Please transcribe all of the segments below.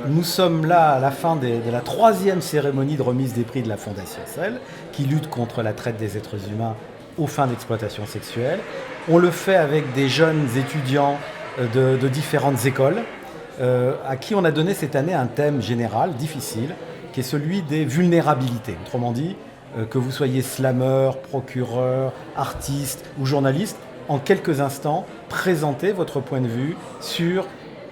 Nous sommes là à la fin de la troisième cérémonie de remise des prix de la Fondation CEL, qui lutte contre la traite des êtres humains aux fins d'exploitation sexuelle. On le fait avec des jeunes étudiants de différentes écoles, à qui on a donné cette année un thème général, difficile, qui est celui des vulnérabilités. Autrement dit, que vous soyez slammer, procureur, artiste ou journaliste, en quelques instants, présentez votre point de vue sur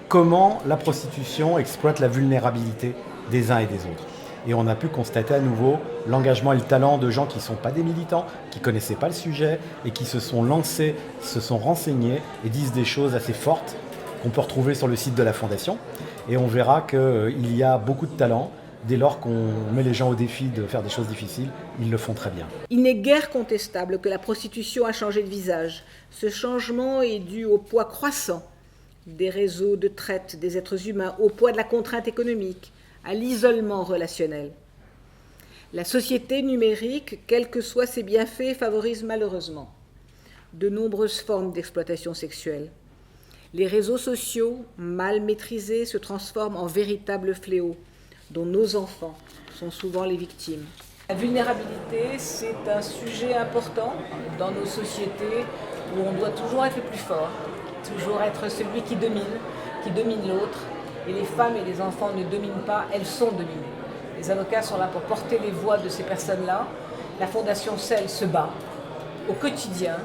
comment la prostitution exploite la vulnérabilité des uns et des autres. Et on a pu constater à nouveau l'engagement et le talent de gens qui ne sont pas des militants, qui ne connaissaient pas le sujet et qui se sont lancés, se sont renseignés et disent des choses assez fortes qu'on peut retrouver sur le site de la Fondation. Et on verra qu'il y a beaucoup de talent. Dès lors qu'on met les gens au défi de faire des choses difficiles, ils le font très bien. Il n'est guère contestable que la prostitution a changé de visage. Ce changement est dû au poids croissant des réseaux de traite des êtres humains, au poids de la contrainte économique, à l'isolement relationnel. La société numérique, quels que soient ses bienfaits, favorise malheureusement de nombreuses formes d'exploitation sexuelle. Les réseaux sociaux, mal maîtrisés, se transforment en véritables fléaux dont nos enfants sont souvent les victimes. La vulnérabilité, c'est un sujet important dans nos sociétés où on doit toujours être le plus fort, toujours être celui qui domine l'autre. Et les femmes et les enfants ne dominent pas, elles sont dominées. Les avocats sont là pour porter les voix de ces personnes-là. La Fondation CEL se bat au quotidien.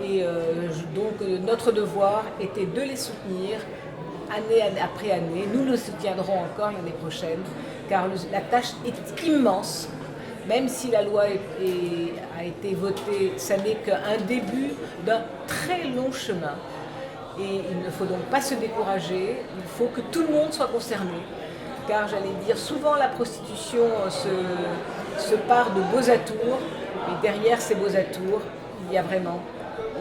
Et donc notre devoir était de les soutenir année après année. Nous le soutiendrons encore l'année prochaine, car la tâche est immense. Même si la loi a été votée, ça n'est qu'un début d'un très long chemin. Et il ne faut donc pas se décourager, il faut que tout le monde soit concerné. Car j'allais dire, souvent la prostitution se part de beaux atours, mais derrière ces beaux atours, il y a vraiment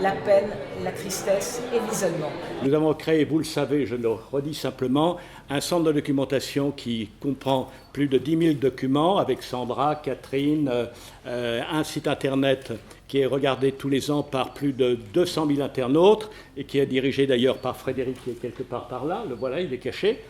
la peine, la tristesse et l'isolement. Nous avons créé, vous le savez, je le redis simplement, un centre de documentation qui comprend plus de 10 000 documents avec Sandra, Catherine, un site internet qui est regardé tous les ans par plus de 200 000 internautes et qui est dirigé d'ailleurs par Frédéric qui est quelque part par là, le voilà, il est caché,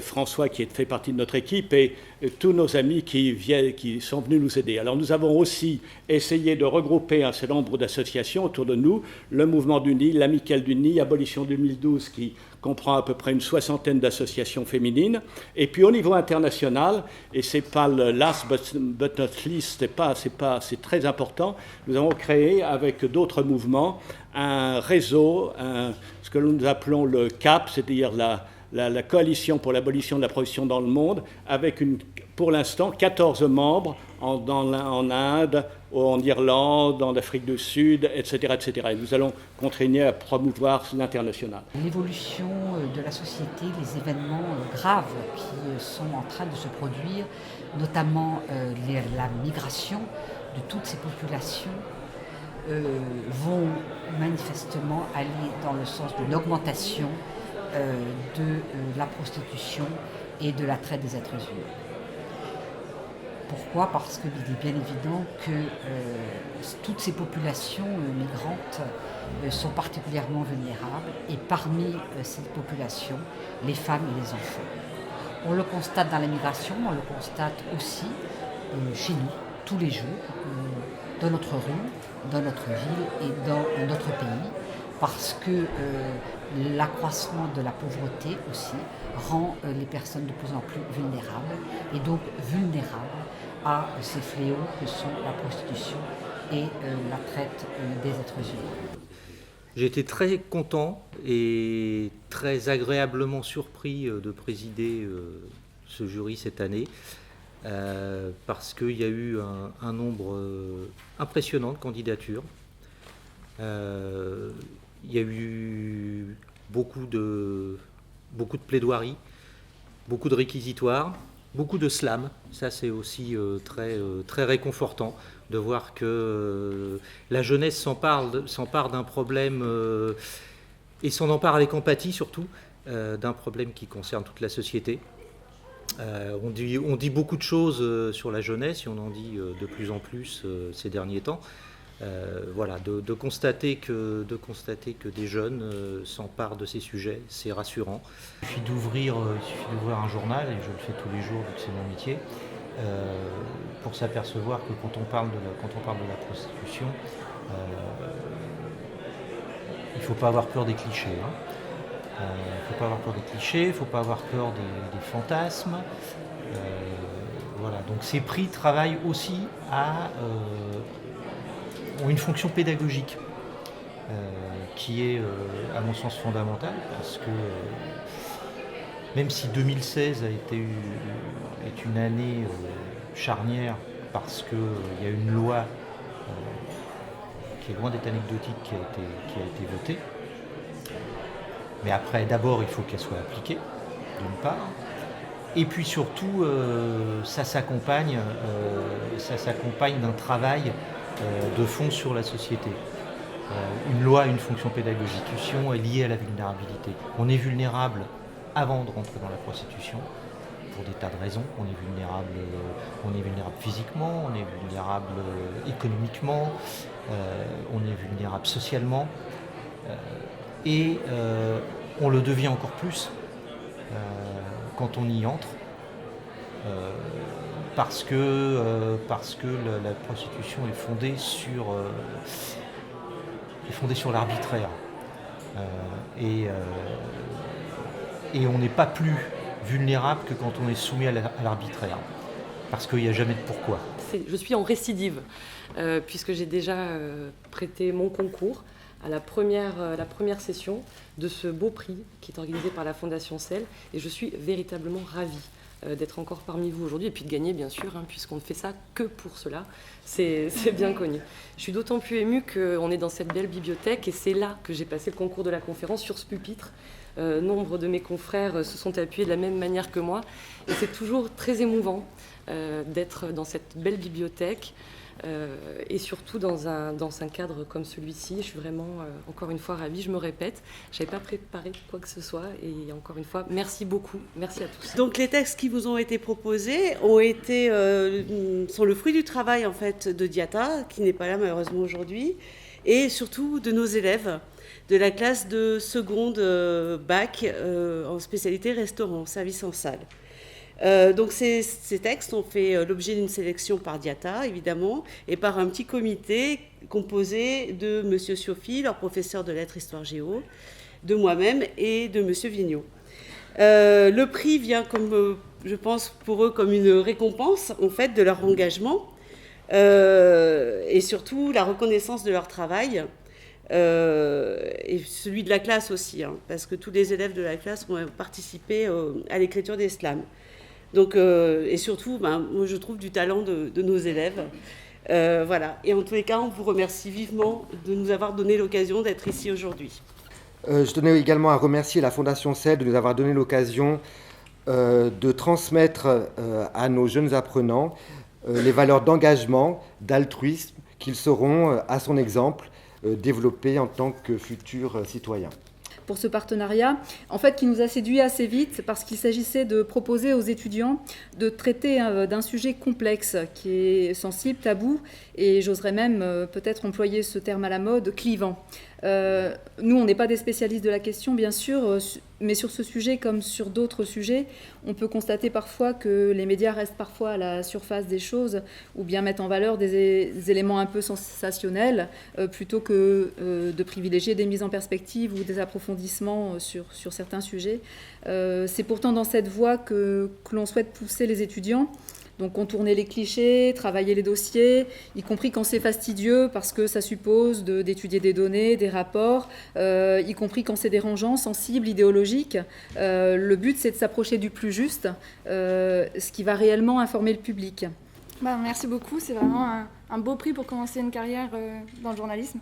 François qui fait partie de notre équipe et tous nos amis qui sont venus nous aider. Alors nous avons aussi essayé de regrouper un certain nombre d'associations autour de nous, le Mouvement du Nid, l'Amicale du Nid, Abolition 2012 qui comprend à peu près une soixantaine d'associations féminines. Et puis au niveau international, et c'est pas le last but not least, c'est très important, nous avons créé avec d'autres mouvements un réseau, ce que nous appelons le CAP, c'est-à-dire la Coalition pour l'abolition de la prostitution dans le monde, avec pour l'instant 14 membres en Inde, en Irlande, en Afrique du Sud, etc., etc. Et nous allons continuer à promouvoir l'international. L'évolution de la société, les événements graves qui sont en train de se produire, notamment la migration de toutes ces populations, vont manifestement aller dans le sens d'une augmentation de la prostitution et de la traite des êtres humains. Pourquoi ? Parce qu'il est bien évident que toutes ces populations migrantes sont particulièrement vulnérables et parmi ces populations, les femmes et les enfants. On le constate dans la migration, on le constate aussi chez nous, tous les jours, dans notre rue, dans notre ville et dans notre pays, parce que l'accroissement de la pauvreté aussi rend les personnes de plus en plus vulnérables et donc vulnérables à ces fléaux que sont la prostitution et la traite des êtres humains. J'ai été très content et très agréablement surpris de présider ce jury cette année parce qu'il y a eu un nombre impressionnant de candidatures. Il y a eu beaucoup de plaidoiries, beaucoup de réquisitoires, beaucoup de slams. Ça, c'est aussi très réconfortant de voir que la jeunesse s'empare d'un problème et s'en empare avec empathie surtout, d'un problème qui concerne toute la société. On dit beaucoup de choses sur la jeunesse et on en dit de plus en plus ces derniers temps. Voilà, de constater que des jeunes s'emparent de ces sujets, c'est rassurant. Il suffit d'ouvrir un journal, et je le fais tous les jours vu que c'est mon métier, pour s'apercevoir que quand on parle de la prostitution, il ne faut pas avoir peur des clichés. Il ne faut pas avoir peur des clichés, il ne faut pas avoir peur des fantasmes. Voilà. Donc ces prix travaillent aussi ont une fonction pédagogique qui est, à mon sens, fondamentale, parce que même si 2016 est une année charnière, parce qu'il y a une loi qui est loin d'être anecdotique qui a été votée, mais après, d'abord, il faut qu'elle soit appliquée, d'une part, et puis surtout, ça s'accompagne d'un travail de fond sur la société. Une loi a une fonction pédagogique, est liée à la vulnérabilité. On est vulnérable avant de rentrer dans la prostitution, pour des tas de raisons. On est vulnérable physiquement, on est vulnérable économiquement, on est vulnérable socialement, et on le devient encore plus quand on y entre, parce que la prostitution est fondée sur l'arbitraire, et on n'est pas plus vulnérable que quand on est soumis à l'arbitraire, parce qu'il n'y a jamais de pourquoi. Je suis en récidive, puisque j'ai déjà prêté mon concours à la première session de ce beau prix qui est organisé par la Fondation CEL, et je suis véritablement ravie d'être encore parmi vous aujourd'hui, et puis de gagner, bien sûr, puisqu'on ne fait ça que pour cela, c'est bien connu. Je suis d'autant plus émue qu'on est dans cette belle bibliothèque, et c'est là que j'ai passé le concours de la conférence, sur ce pupitre. Nombre de mes confrères se sont appuyés de la même manière que moi, et c'est toujours très émouvant d'être dans cette belle bibliothèque, et surtout dans un cadre comme celui-ci. Je suis vraiment, encore une fois, ravie. Je me répète, je n'avais pas préparé quoi que ce soit, et encore une fois, merci beaucoup, merci à tous. Donc les textes qui vous ont été proposés sont le fruit du travail en fait de Diata, qui n'est pas là malheureusement aujourd'hui, et surtout de nos élèves de la classe de seconde bac en spécialité restaurant, service en salle. Donc ces textes ont fait l'objet d'une sélection par Diata, évidemment, et par un petit comité composé de M. Siofi, leur professeur de lettres histoire géo, de moi-même et de M. Vigneault. Le prix vient, je pense, pour eux comme une récompense en fait, de leur engagement, et surtout la reconnaissance de leur travail, et celui de la classe aussi, parce que tous les élèves de la classe ont participé à l'écriture des slams. Donc, et surtout, moi, je trouve du talent de nos élèves. Voilà. Et en tous les cas, on vous remercie vivement de nous avoir donné l'occasion d'être ici aujourd'hui. Je tenais également à remercier la Fondation CEL de nous avoir donné l'occasion de transmettre à nos jeunes apprenants les valeurs d'engagement, d'altruisme qu'ils sauront, à son exemple, développer en tant que futurs citoyens. Pour ce partenariat, en fait, qui nous a séduit assez vite, parce qu'il s'agissait de proposer aux étudiants de traiter d'un sujet complexe, qui est sensible, tabou, et j'oserais même peut-être employer ce terme à la mode, clivant. Nous, on n'est pas des spécialistes de la question, bien sûr, mais sur ce sujet, comme sur d'autres sujets, on peut constater parfois que les médias restent parfois à la surface des choses, ou bien mettent en valeur des éléments un peu sensationnels, plutôt que de privilégier des mises en perspective ou des approfondissements sur certains sujets. C'est pourtant dans cette voie que l'on souhaite pousser les étudiants. Donc contourner les clichés, travailler les dossiers, y compris quand c'est fastidieux parce que ça suppose d'étudier des données, des rapports, y compris quand c'est dérangeant, sensible, idéologique. Le but, c'est de s'approcher du plus juste, ce qui va réellement informer le public. Merci beaucoup, c'est vraiment un beau prix pour commencer une carrière dans le journalisme.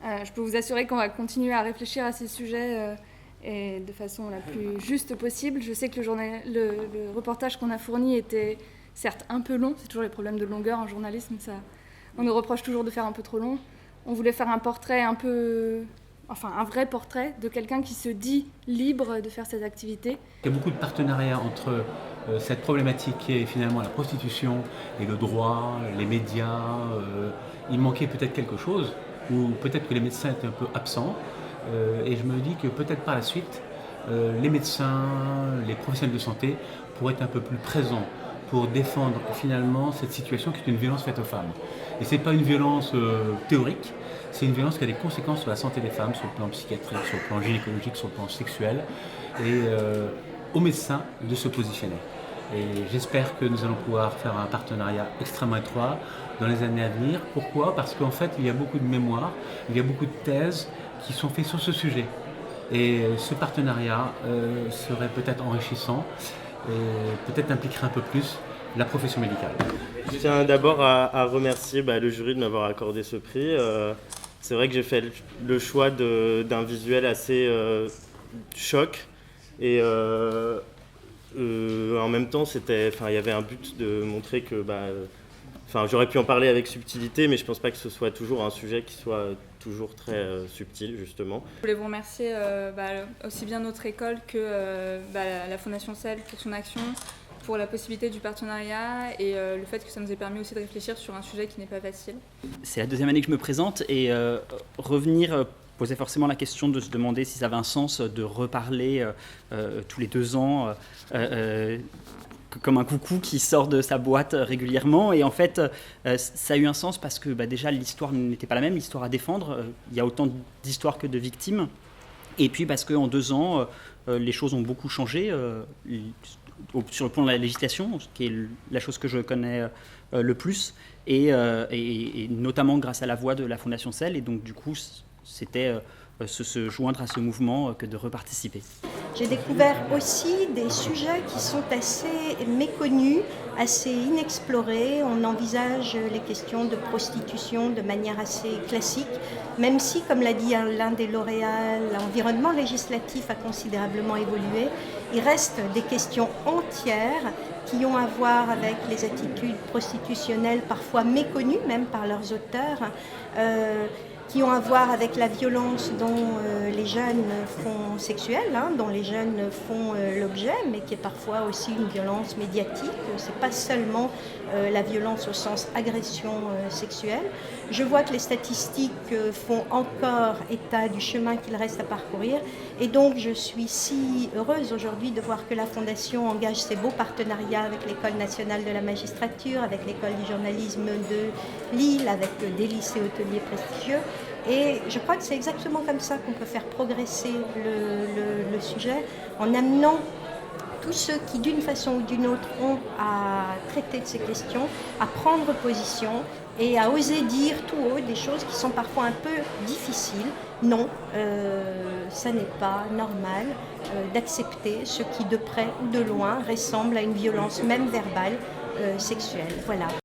Je peux vous assurer qu'on va continuer à réfléchir à ces sujets et de façon la plus juste possible. Je sais que le reportage qu'on a fourni était certes un peu long, c'est toujours les problèmes de longueur en journalisme, on nous reproche toujours de faire un peu trop long. On voulait faire un portrait un vrai portrait de quelqu'un qui se dit libre de faire ses activités. Il y a beaucoup de partenariats entre cette problématique qui est finalement la prostitution et le droit, les médias, il manquait peut-être quelque chose, ou peut-être que les médecins étaient un peu absents, et je me dis que peut-être par la suite, les médecins, les professionnels de santé pourraient être un peu plus présents pour défendre finalement cette situation qui est une violence faite aux femmes. Et ce n'est pas une violence théorique, c'est une violence qui a des conséquences sur la santé des femmes, sur le plan psychiatrique, sur le plan gynécologique, sur le plan sexuel, et aux médecins de se positionner. Et j'espère que nous allons pouvoir faire un partenariat extrêmement étroit dans les années à venir. Pourquoi ? Parce qu'en fait, il y a beaucoup de mémoires, il y a beaucoup de thèses qui sont faites sur ce sujet. Et ce partenariat serait peut-être enrichissant et peut-être impliquerait un peu plus la profession médicale. Je tiens d'abord à remercier le jury de m'avoir accordé ce prix. C'est vrai que j'ai fait le choix d'un visuel assez choc et en même temps il y avait un but de montrer que j'aurais pu en parler avec subtilité, mais je pense pas que ce soit toujours un sujet qui soit toujours très subtil, justement. Je voulais vous remercier aussi bien notre école que la Fondation CEL pour son action, pour la possibilité du partenariat et le fait que ça nous ait permis aussi de réfléchir sur un sujet qui n'est pas facile. C'est la deuxième année que je me présente et revenir posait forcément la question de se demander si ça avait un sens de reparler tous les 2 ans comme un coucou qui sort de sa boîte régulièrement. Et en fait, ça a eu un sens parce que déjà l'histoire n'était pas la même, l'histoire à défendre. Il y a autant d'histoires que de victimes. Et puis parce qu'en 2 ans, les choses ont beaucoup changé sur le plan de la législation, qui est la chose que je connais le plus, et notamment grâce à la voix de la Fondation CEL. Et donc du coup, c'était se joindre à ce mouvement que de reparticiper. J'ai découvert aussi des sujets qui sont assez méconnus, assez inexplorés. On envisage les questions de prostitution de manière assez classique, même si, comme l'a dit l'un des lauréats, l'environnement législatif a considérablement évolué. Il reste des questions entières qui ont à voir avec les attitudes prostitutionnelles, parfois méconnues même par leurs auteurs, qui ont à voir avec la violence dont les jeunes font sexuelle, dont les jeunes font l'objet, mais qui est parfois aussi une violence médiatique. Ce n'est pas seulement la violence au sens agression sexuelle. Je vois que les statistiques font encore état du chemin qu'il reste à parcourir. Et donc je suis si heureuse aujourd'hui de voir que la Fondation engage ses beaux partenariats avec l'École nationale de la magistrature, avec l'École du journalisme de Lille, avec des lycées hôteliers prestigieux. Et je crois que c'est exactement comme ça qu'on peut faire progresser le sujet, en amenant tous ceux qui, d'une façon ou d'une autre, ont à traiter de ces questions, à prendre position et à oser dire tout haut des choses qui sont parfois un peu difficiles. Non, ça n'est pas normal d'accepter ce qui, de près ou de loin, ressemble à une violence, même verbale, sexuelle. Voilà.